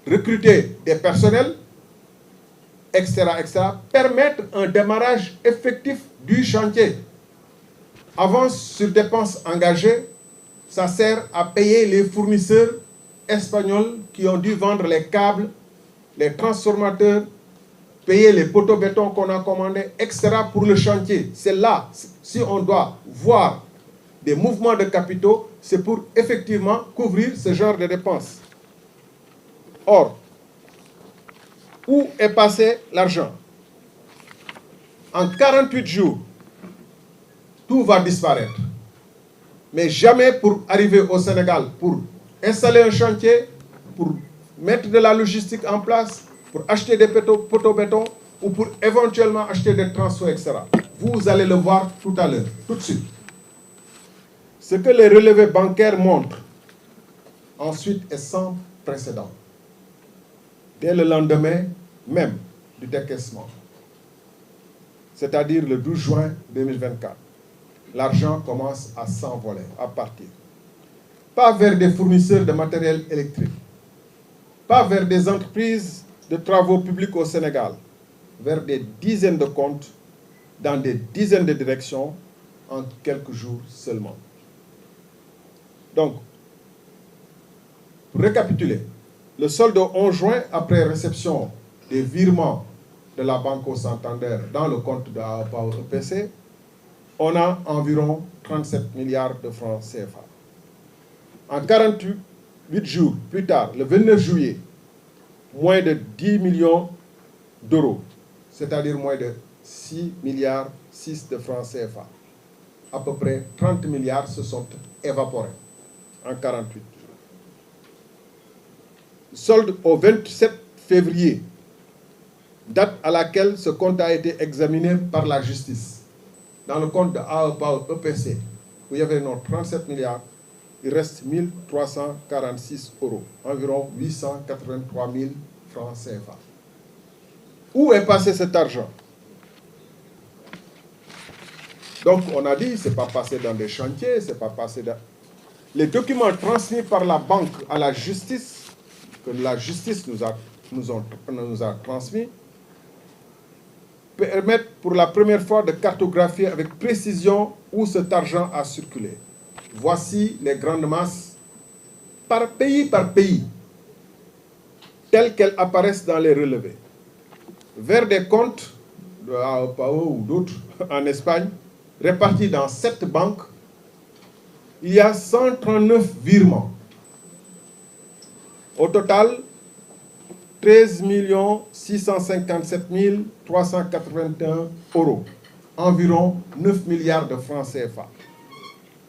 recruter des personnels, etc., permettre un démarrage effectif du chantier. Avance sur dépenses engagées, ça sert à payer les fournisseurs espagnols qui ont dû vendre les câbles, les transformateurs, payer les poteaux béton qu'on a commandés, etc. pour le chantier. C'est là, si on doit voir des mouvements de capitaux, c'est pour effectivement couvrir ce genre de dépenses. Or, où est passé l'argent? En 48 jours, tout va disparaître. Mais jamais pour arriver au Sénégal, pour installer un chantier, pour mettre de la logistique en place, pour acheter des poteaux béton ou pour éventuellement acheter des transferts, etc. Vous allez le voir tout à l'heure, tout de suite. Ce que les relevés bancaires montrent, ensuite, est sans précédent. Dès le lendemain même du décaissement, c'est-à-dire le 12 juin 2024, l'argent commence à s'envoler, à partir. Pas vers des fournisseurs de matériel électrique, pas vers des entreprises de travaux publics au Sénégal, vers des dizaines de comptes, dans des dizaines de directions, en quelques jours seulement. Donc, pour récapituler, le solde au 11 juin, après réception des virements de la Banque au Santander dans le compte de AOPAO EPC, on a environ 37 milliards de francs CFA. En 48 jours plus tard, le 29 juillet, moins de 10 millions d'euros, c'est-à-dire moins de 6 milliards 6 de francs CFA. À peu près 30 milliards se sont évaporés en 48 jours. Solde au 27 février, date à laquelle ce compte a été examiné par la justice. Dans le compte de AOPAO EPC, où il y avait 37 milliards, il reste 1 346 euros, environ 883 000 francs CFA. Où est passé cet argent? Donc, on a dit, ce n'est pas passé dans des chantiers, ce n'est pas passé dans... Les documents transmis par la banque à la justice, que la justice nous a transmis, permettent pour la première fois de cartographier avec précision où cet argent a circulé. Voici les grandes masses par pays, telles qu'elles apparaissent dans les relevés. Vers des comptes de AOPAO ou d'autres en Espagne, répartis dans 7 banques, il y a 139 virements. Au total, 13 657 381 euros, environ 9 milliards de francs CFA.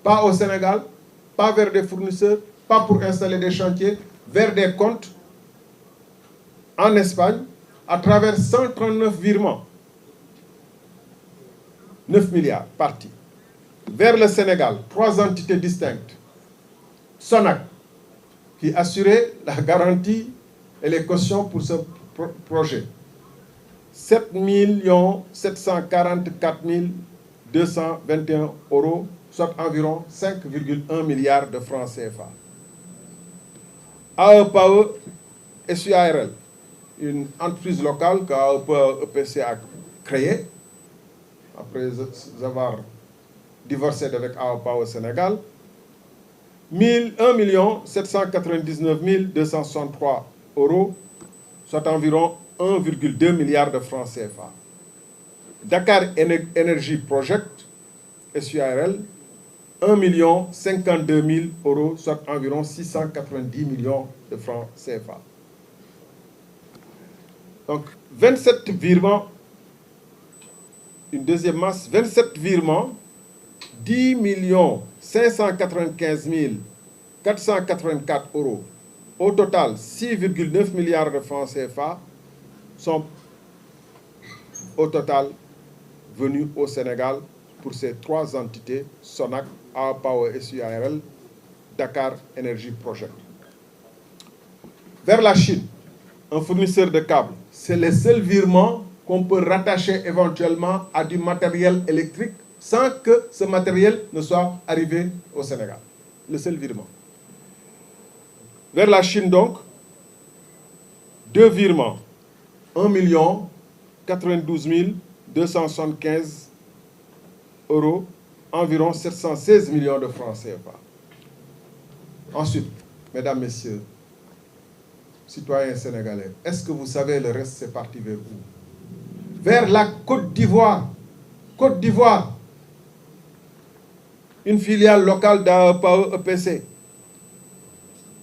Pas au Sénégal, pas vers des fournisseurs, pas pour installer des chantiers, vers des comptes en Espagne, à travers 139 virements. 9 milliards partis. Vers le Sénégal, 3 entités distinctes. Sonac, qui assurait la garantie et les cautions pour ce projet. 7 744 221 euros, soit environ 5,1 milliards de francs CFA. AOPAO SUARL, une entreprise locale que AOPAO EPC a créée, après avoir divorcé avec AOPAO au Sénégal, 1 799 263 euros, soit environ 1,2 milliard de francs CFA. Dakar Energy Project, SUARL, 1 052 000 euros, soit environ 690 millions de francs CFA. Donc, 27 virements, une deuxième masse, 27 virements, 10 595 484 euros. Au total, 6,9 milliards de francs CFA sont au total venus au Sénégal pour ces 3 entités, Sonac, AOPAO SUARL, Dakar Energy Project. Vers la Chine, un fournisseur de câbles, c'est le seul virement qu'on peut rattacher éventuellement à du matériel électrique sans que ce matériel ne soit arrivé au Sénégal. Le seul virement. Vers la Chine donc, 2 virements, 1 92 275 euros, environ 716 millions de francs CFA. Ensuite, mesdames, messieurs, citoyens sénégalais, est-ce que vous savez le reste, c'est parti vers où? Vers la Côte d'Ivoire. Côte d'Ivoire, une filiale locale d'AEPAO EPC.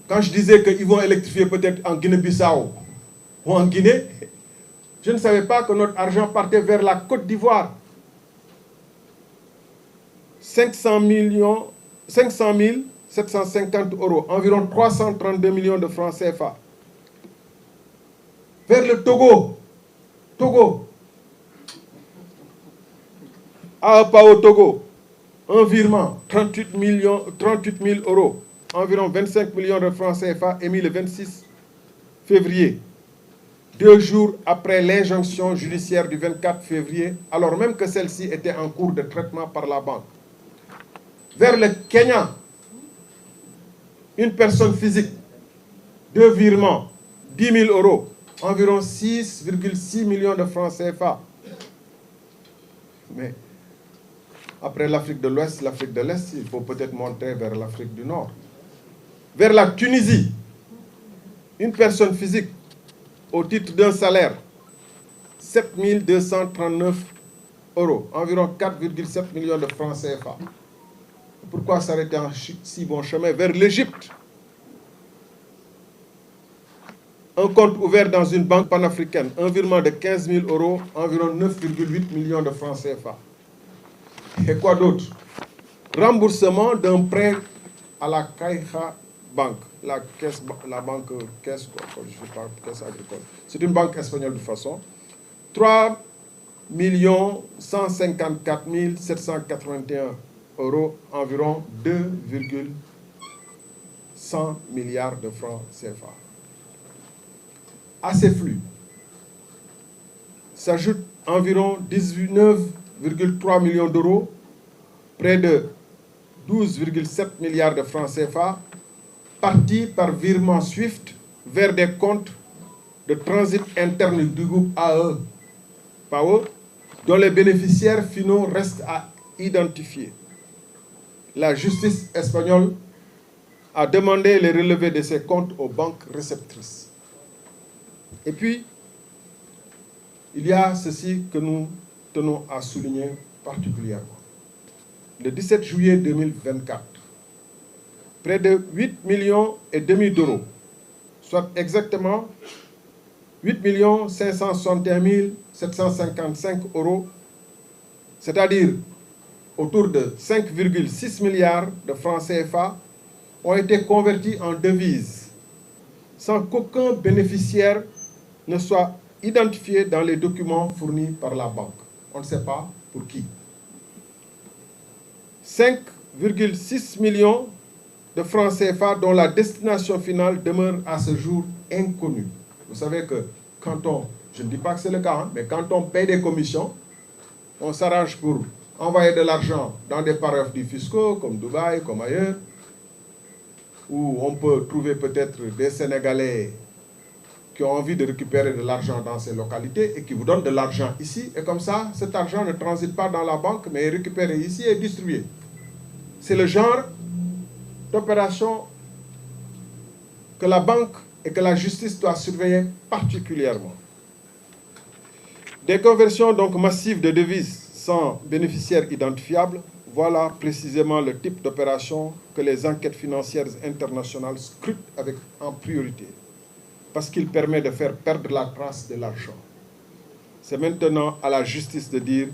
Quand je disais qu'ils vont électrifier peut-être en Guinée-Bissau ou en Guinée, je ne savais pas que notre argent partait vers la Côte d'Ivoire. 500 750 euros, environ 332 millions de francs CFA. Vers le Togo, AEPAO Togo, un virement, 38 000 euros, environ 25 millions de francs CFA, émis le 26 février, 2 jours après l'injonction judiciaire du 24 février, alors même que celle-ci était en cours de traitement par la banque. Vers le Kenya, une personne physique, 2 virements, 10 000 euros, environ 6,6 millions de francs CFA. Mais après l'Afrique de l'Ouest, l'Afrique de l'Est, il faut peut-être monter vers l'Afrique du Nord. Vers la Tunisie, une personne physique, au titre d'un salaire, 7 239 euros, environ 4,7 millions de francs CFA. Pourquoi s'arrêter en si bon chemin? Vers l'Égypte, un compte ouvert dans une banque panafricaine, un virement de 15 000 euros, environ 9,8 millions de francs CFA. Et quoi d'autre? Remboursement d'un prêt à la Caixa Bank, la banque caisse, je sais pas, caisse agricole. C'est une banque espagnole de toute façon. 3 154 781 euros, environ 2,100 milliards de francs CFA. À ces flux s'ajoutent environ 19,3 millions d'euros, près de 12,7 milliards de francs CFA, partis par virement SWIFT vers des comptes de transit interne du groupe AEPAO, dont les bénéficiaires finaux restent à identifier. La justice espagnole a demandé les relevés de ces comptes aux banques réceptrices. Et puis, il y a ceci que nous tenons à souligner particulièrement. Le 17 juillet 2024, près de 8 millions et demi d'euros, soit exactement 8 561 755 euros, c'est-à-dire autour de 5,6 milliards de francs CFA, ont été convertis en devises, sans qu'aucun bénéficiaire ne soit identifié dans les documents fournis par la banque. On ne sait pas pour qui. 5,6 millions de francs CFA dont la destination finale demeure à ce jour inconnue. Vous savez que quand on, je ne dis pas que c'est le cas, mais quand on paye des commissions, on s'arrange pour envoyer de l'argent dans des paradis fiscaux comme Dubaï, comme ailleurs, où on peut trouver peut-être des Sénégalais qui ont envie de récupérer de l'argent dans ces localités et qui vous donnent de l'argent ici. Et comme ça, cet argent ne transite pas dans la banque, mais est récupéré ici et distribué. C'est le genre d'opération que la banque et que la justice doivent surveiller particulièrement. Des conversions donc massives de devises sans bénéficiaires identifiables, voilà précisément le type d'opération que les enquêtes financières internationales scrutent en priorité, parce qu'il permet de faire perdre la trace de l'argent. C'est maintenant à la justice de dire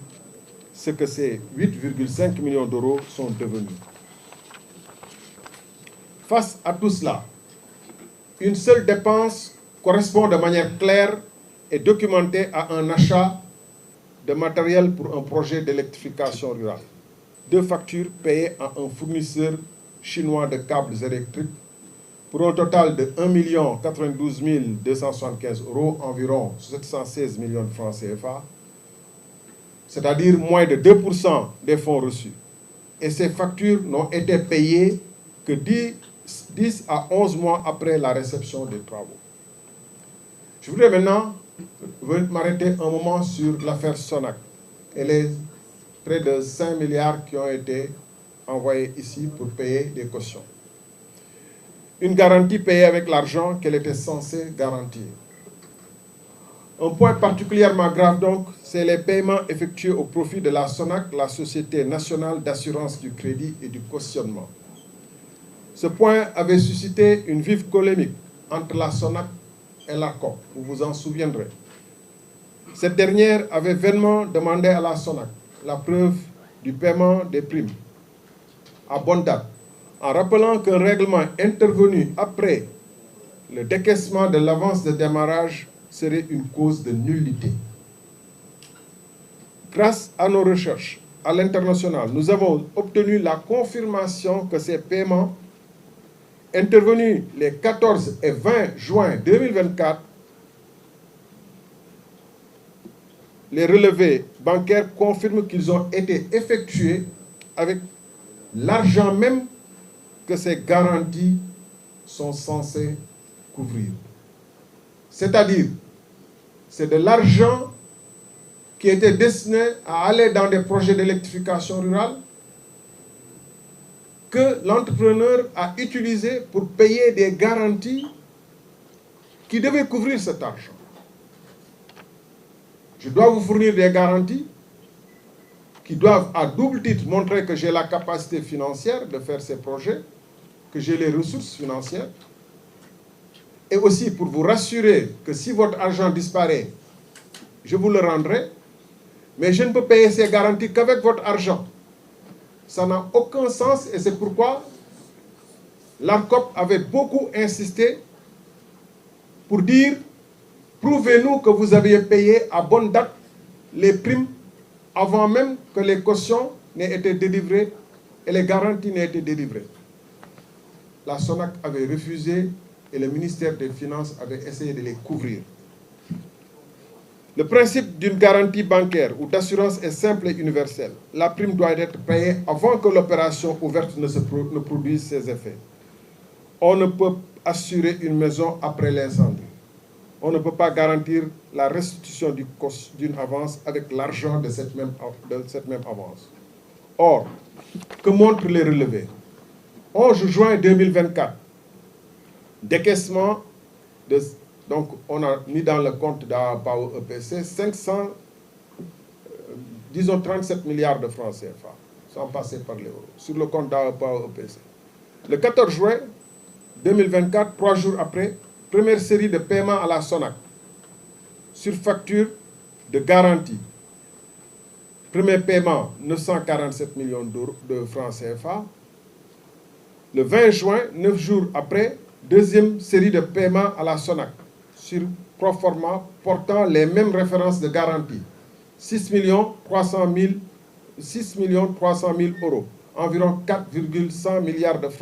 ce que ces 8,5 millions d'euros sont devenus. Face à tout cela, une seule dépense correspond de manière claire et documentée à un achat de matériel pour un projet d'électrification rurale. 2 factures payées à un fournisseur chinois de câbles électriques pour un total de 1 92 275 euros, environ 716 millions de francs CFA, c'est-à-dire moins de 2% des fonds reçus. Et ces factures n'ont été payées que 10 à 11 mois après la réception des travaux. Je voudrais maintenant m'arrêter un moment sur l'affaire Sonac et les près de 5 milliards qui ont été envoyés ici pour payer des cautions. Une garantie payée avec l'argent qu'elle était censée garantir. Un point particulièrement grave donc, c'est les paiements effectués au profit de la Sonac, la Société nationale d'assurance du crédit et du cautionnement. Ce point avait suscité une vive polémique entre la Sonac et l'ARCOP, vous vous en souviendrez. Cette dernière avait vainement demandé à la Sonac la preuve du paiement des primes à bonne date, en rappelant qu'un règlement intervenu après le décaissement de l'avance de démarrage serait une cause de nullité. Grâce à nos recherches à l'international, nous avons obtenu la confirmation que ces paiements intervenus les 14 et 20 juin 2024, les relevés bancaires confirment qu'ils ont été effectués avec l'argent même que ces garanties sont censées couvrir. C'est-à-dire, c'est de l'argent qui était destiné à aller dans des projets d'électrification rurale que l'entrepreneur a utilisé pour payer des garanties qui devaient couvrir cet argent. Je dois vous fournir des garanties qui doivent à double titre montrer que j'ai la capacité financière de faire ces projets, que j'ai les ressources financières, et aussi pour vous rassurer que si votre argent disparaît, je vous le rendrai, mais je ne peux payer ces garanties qu'avec votre argent. Ça n'a aucun sens et c'est pourquoi l'ARCOP avait beaucoup insisté pour dire prouvez-nous que vous aviez payé à bonne date les primes avant même que les cautions n'aient été délivrées et les garanties n'aient été délivrées. La Sonac avait refusé et le ministère des Finances avait essayé de les couvrir. Le principe d'une garantie bancaire ou d'assurance est simple et universel. La prime doit être payée avant que l'opération ouverte ne produise ses effets. On ne peut assurer une maison après l'incendie. On ne peut pas garantir la restitution d'une avance avec l'argent de cette même avance. Or, que montrent les relevés? 11 juin 2024, décaissement de... Donc, on a mis dans le compte d'APAO EPC 37 milliards de francs CFA, sans passer par l'euro, sur le compte d'APAO EPC. Le 14 juin 2024, 3 jours après, première série de paiements à la Sonac, sur facture de garantie. Premier paiement, 947 millions de francs CFA. Le 20 juin, 9 jours après, deuxième série de paiements à la Sonac, sur proforma portant les mêmes références de garantie. 6 300 000 euros, environ 4,1 milliards de francs.